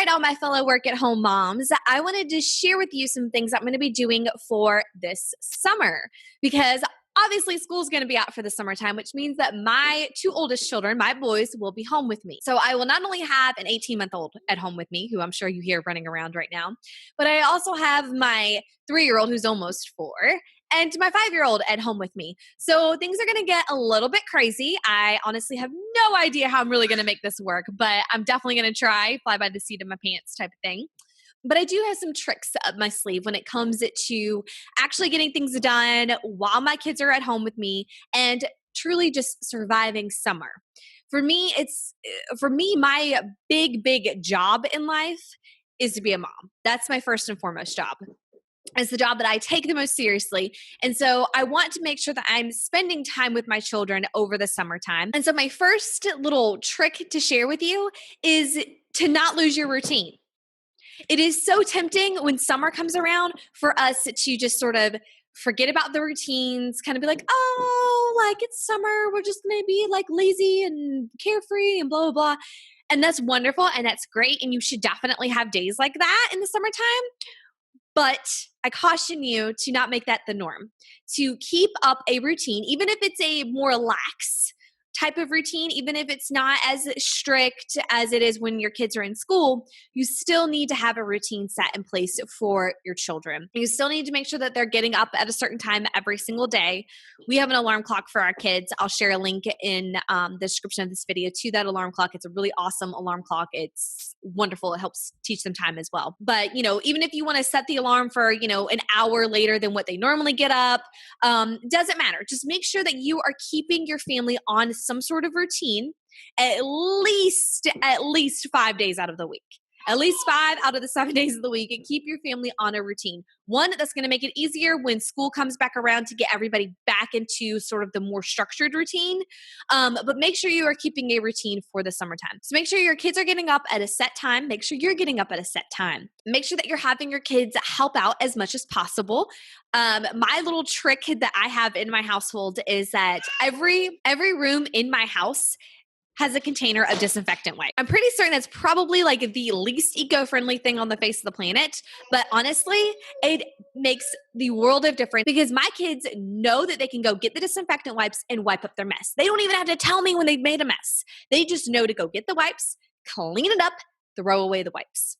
right, all my fellow work at home moms, I wanted to share with you some things I'm going to be doing for this summer because obviously school's going to be out for the summertime, which means that my two oldest children, my boys, will be home with me. So I will not only have an 18-month-old at home with me, who I'm sure you hear running around right now, but I also have my 3-year-old who's almost 4 and my 5-year-old at home with me. So things are going to get a little bit crazy. I honestly have no idea how I'm really going to make this work, but I'm definitely going to try, fly by the seat of my pants type of thing. But I do have some tricks up my sleeve when it comes to actually getting things done while my kids are at home with me and truly just surviving summer. For me, my big job in life is to be a mom. That's my first and foremost job. It's the job that I take the most seriously. And so I want to make sure that I'm spending time with my children over the summertime. And so my first little trick to share with you is to not lose your routine. It is so tempting when summer comes around for us to just sort of forget about the routines, kind of be like, oh, like it's summer. We're just going to be like lazy and carefree and blah, blah, blah. And that's wonderful and that's great. And you should definitely have days like that in the summertime. But I caution you to not make that the norm, to keep up a routine, even if it's a more lax type of routine, even if it's not as strict as it is when your kids are in school, you still need to have a routine set in place for your children. You still need to make sure that they're getting up at a certain time every single day. We have an alarm clock for our kids. I'll share a link in the description of this video to that alarm clock. It's a really awesome alarm clock. It's wonderful. It helps teach them time as well. But, even if you want to set the alarm for, an hour later than what they normally get up, doesn't matter. Just make sure that you are keeping your family on some sort of routine at least 5 days out of the week. At least 5 out of the 7 days of the week, and keep your family on a routine. One, that's going to make it easier when school comes back around to get everybody back into sort of the more structured routine. But make sure you are keeping a routine for the summertime. So make sure your kids are getting up at a set time. Make sure you're getting up at a set time. Make sure that you're having your kids help out as much as possible. My little trick that I have in my household is that every room in my house has a container of disinfectant wipe. I'm pretty certain that's probably like the least eco-friendly thing on the face of the planet, but honestly, it makes the world of difference because my kids know that they can go get the disinfectant wipes and wipe up their mess. They don't even have to tell me when they've made a mess. They just know to go get the wipes, clean it up, throw away the wipes.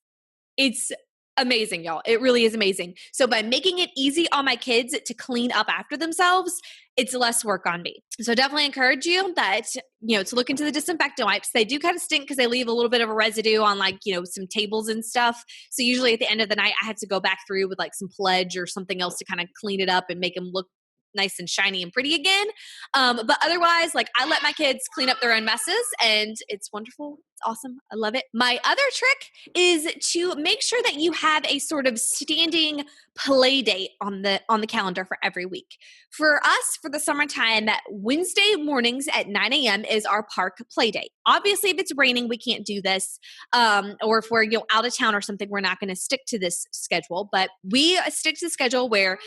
It's amazing, y'all. It really is amazing. So by making it easy on my kids to clean up after themselves, it's less work on me. So definitely encourage you that, to look into the disinfectant wipes. They do kind of stink because they leave a little bit of a residue on some tables and stuff. So usually at the end of the night, I had to go back through with like some Pledge or something else to kind of clean it up and make them look nice and shiny and pretty again. But otherwise, I let my kids clean up their own messes and it's wonderful. It's awesome. I love it. My other trick is to make sure that you have a sort of standing play date on the calendar for every week. For us, for the summertime, Wednesday mornings at 9 a.m. is our park play date. Obviously, if it's raining, we can't do this. Or if we're out of town or something, we're not going to stick to this schedule. But we stick to the schedule where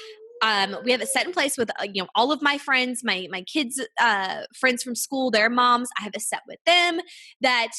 we have it set in place with, all of my friends, my kids' friends from school, their moms. I have it set with them that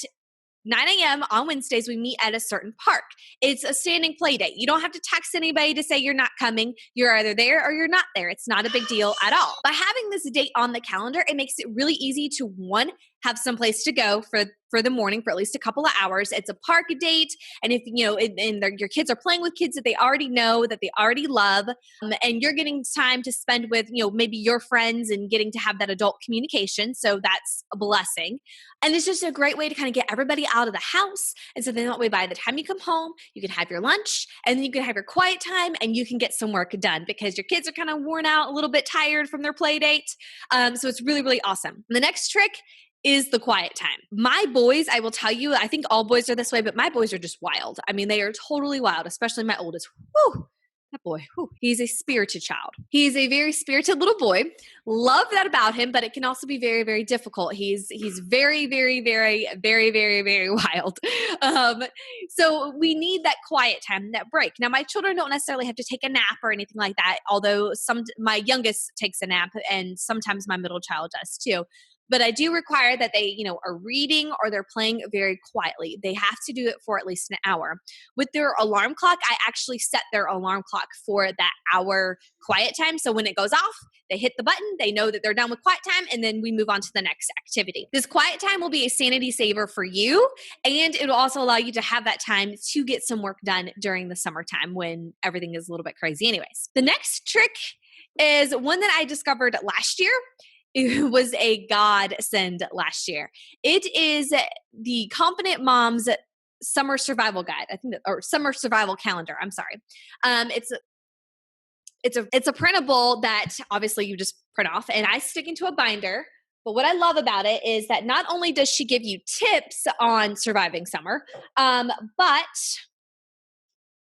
9 a.m. on Wednesdays, we meet at a certain park. It's a standing play date. You don't have to text anybody to say you're not coming. You're either there or you're not there. It's not a big deal at all. By having this date on the calendar, it makes it really easy to, one, have some place to go for the morning for at least a couple of hours. It's a park date. And if, your kids are playing with kids that they already know, that they already love, and you're getting time to spend with, maybe your friends and getting to have that adult communication. So that's a blessing. And it's just a great way to kind of get everybody out of the house. And so then that way, by the time you come home, you can have your lunch and then you can have your quiet time and you can get some work done because your kids are kind of worn out, a little bit tired from their play date. So it's really, really awesome. The next trick is the quiet time. My boys, I will tell you, I think all boys are this way, but my boys are just wild. I mean, they are totally wild, especially my oldest. Whew, that boy, he's a spirited child. He's a very spirited little boy. Love that about him, but it can also be very, very difficult. He's very, very, very, very, very, very wild. So we need that quiet time, that break. Now, my children don't necessarily have to take a nap or anything like that, although my youngest takes a nap and sometimes my middle child does too. but I do require that they, are reading or they're playing very quietly. They have to do it for at least an hour. With their alarm clock, I actually set their alarm clock for that hour quiet time. So when it goes off, they hit the button, they know that they're done with quiet time, and then we move on to the next activity. This quiet time will be a sanity saver for you, and it will also allow you to have that time to get some work done during the summertime when everything is a little bit crazy anyways. The next trick is one that I discovered last year. It was a godsend last year. It is the Confident Moms Summer Survival Guide. Or Summer Survival Calendar. I'm sorry. It's a printable that obviously you just print off, and I stick into a binder. But what I love about it is that not only does she give you tips on surviving summer, but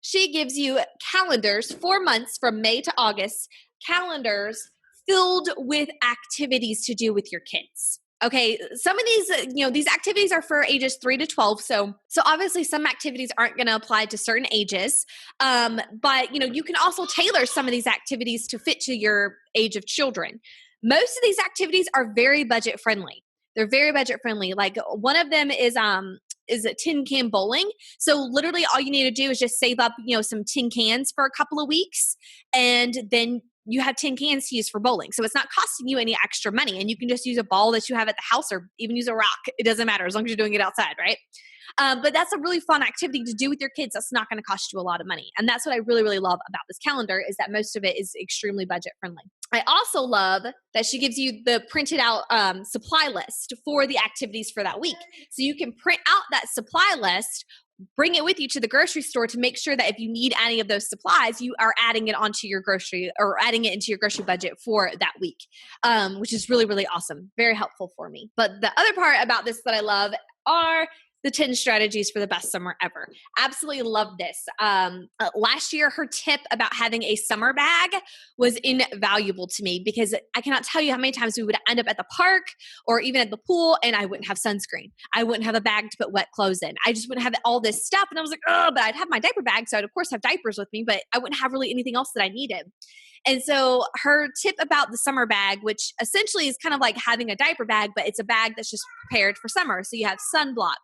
she gives you calendars, 4 months from May to August, calendars filled with activities to do with your kids. Okay, some of these activities are for ages 3 to 12. So obviously some activities aren't going to apply to certain ages. But you can also tailor some of these activities to fit to your age of children. Most of these activities are very budget friendly. They're very budget friendly. Like one of them is a tin can bowling. So literally all you need to do is just save up, some tin cans for a couple of weeks, and then you have tin cans to use for bowling. So it's not costing you any extra money, and you can just use a ball that you have at the house or even use a rock. It doesn't matter as long as you're doing it outside, right? But that's a really fun activity to do with your kids. That's not going to cost you a lot of money. And that's what I really, really love about this calendar, is that most of it is extremely budget friendly. I also love that she gives you the printed out supply list for the activities for that week. So you can print out that supply list, bring it with you to the grocery store to make sure that if you need any of those supplies, you are adding it onto your grocery or adding it into your grocery budget for that week, which is really, really awesome. Very helpful for me. But the other part about this that I love are the 10 strategies for the best summer ever. Absolutely love this. Last year, her tip about having a summer bag was invaluable to me, because I cannot tell you how many times we would end up at the park or even at the pool and I wouldn't have sunscreen. I wouldn't have a bag to put wet clothes in. I just wouldn't have all this stuff. And I was like, oh, but I'd have my diaper bag. So I'd of course have diapers with me, but I wouldn't have really anything else that I needed. And so her tip about the summer bag, which essentially is kind of like having a diaper bag, but it's a bag that's just prepared for summer. So you have sunblock,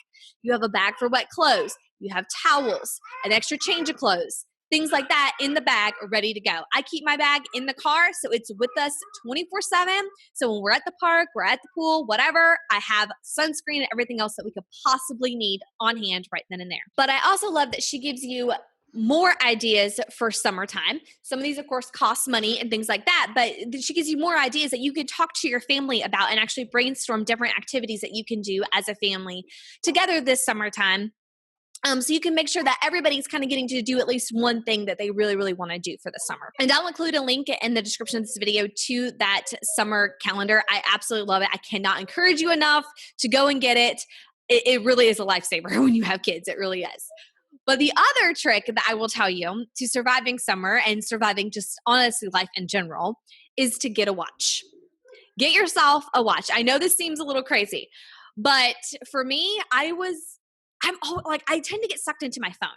you have a bag for wet clothes, you have towels, an extra change of clothes, things like that in the bag ready to go. I keep my bag in the car, so it's with us 24/7. So when we're at the park, we're at the pool, whatever, I have sunscreen and everything else that we could possibly need on hand right then and there. But I also love that she gives you more ideas for summertime. Some of these, of course, cost money and things like that, but she gives you more ideas that you can talk to your family about and actually brainstorm different activities that you can do as a family together this summertime. So you can make sure that everybody's kind of getting to do at least one thing that they really, really want to do for the summer. And I'll include a link in the description of this video to that summer calendar. I absolutely love it. I cannot encourage you enough to go and get it. It really is a lifesaver when you have kids. It really is. But the other trick that I will tell you to surviving summer and surviving just honestly life in general is to get a watch. Get yourself a watch. I know this seems a little crazy, but for me, I tend to get sucked into my phone.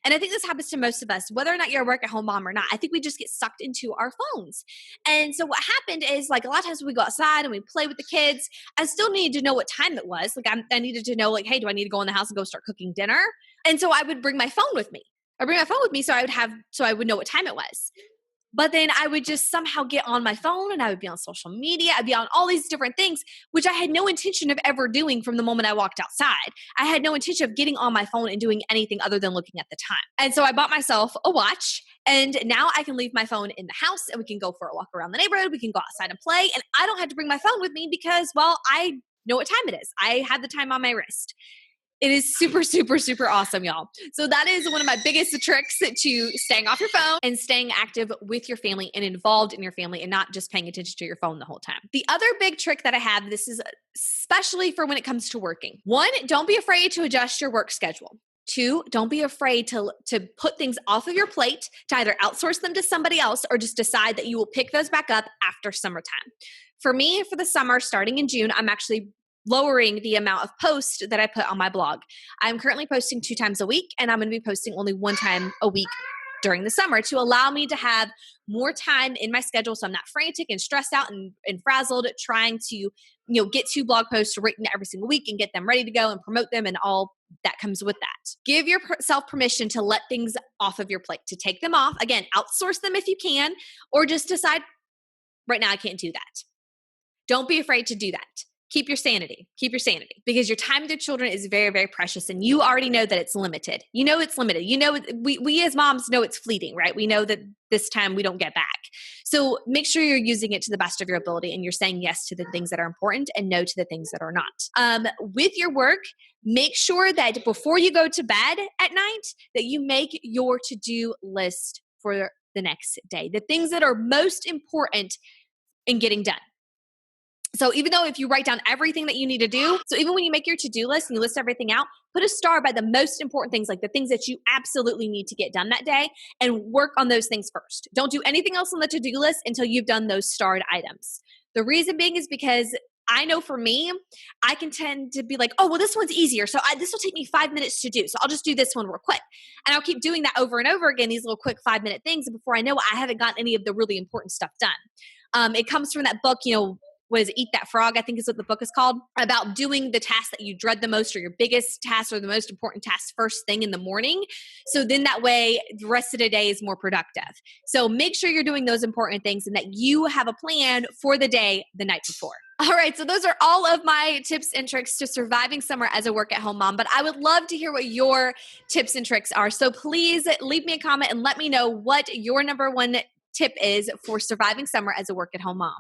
And I think this happens to most of us, whether or not you're a work-at-home mom or not. I think we just get sucked into our phones. And so what happened is, like, a lot of times when we go outside and we play with the kids, I still needed to know what time it was. Like, I needed to know, like, hey, do I need to go in the house and go start cooking dinner? And so I would bring my phone with me. So I would know what time it was. But then I would just somehow get on my phone and I would be on social media. I'd be on all these different things, which I had no intention of ever doing from the moment I walked outside. I had no intention of getting on my phone and doing anything other than looking at the time. And so I bought myself a watch, and now I can leave my phone in the house and we can go for a walk around the neighborhood. We can go outside and play. And I don't have to bring my phone with me because, well, I know what time it is. I have the time on my wrist. It is super, super, super awesome, y'all. So that is one of my biggest tricks to staying off your phone and staying active with your family and involved in your family and not just paying attention to your phone the whole time. The other big trick that I have, this is especially for when it comes to working. 1, don't be afraid to adjust your work schedule. 2, don't be afraid to put things off of your plate, to either outsource them to somebody else or just decide that you will pick those back up after summertime. For me, for the summer, starting in June, I'm actually lowering the amount of posts that I put on my blog. I'm currently posting 2 times a week, and I'm going to be posting only 1 time a week during the summer to allow me to have more time in my schedule so I'm not frantic and stressed out and frazzled trying to get 2 blog posts written every single week and get them ready to go and promote them and all that comes with that. Give yourself permission to let things off of your plate, to take them off. Again, outsource them if you can, or just decide, right now I can't do that. Don't be afraid to do that. Keep your sanity. Keep your sanity, because your time with your children is very, very precious, and you already know that it's limited. You know it's limited. You know, we as moms know it's fleeting, right? We know that this time we don't get back. So make sure you're using it to the best of your ability, and you're saying yes to the things that are important and no to the things that are not. With your work, make sure that before you go to bed at night, that you make your to-do list for the next day, the things that are most important in getting done. So even though if you write down everything that you need to do, so even when you make your to-do list and you list everything out, put a star by the most important things, like the things that you absolutely need to get done that day, and work on those things first. Don't do anything else on the to-do list until you've done those starred items. The reason being is because I know for me, I can tend to be like, oh, well, this one's easier. So this will take me 5 minutes to do. So I'll just do this one real quick. And I'll keep doing that over and over again, these little quick 5-minute things. And before I know it, I haven't gotten any of the really important stuff done. It comes from that book, what is it, Eat That Frog, I think is what the book is called, about doing the tasks that you dread the most, or your biggest tasks, or the most important tasks first thing in the morning. So then that way the rest of the day is more productive. So make sure you're doing those important things and that you have a plan for the day the night before. All right, so those are all of my tips and tricks to surviving summer as a work-at-home mom, but I would love to hear what your tips and tricks are. So please leave me a comment and let me know what your number one tip is for surviving summer as a work-at-home mom.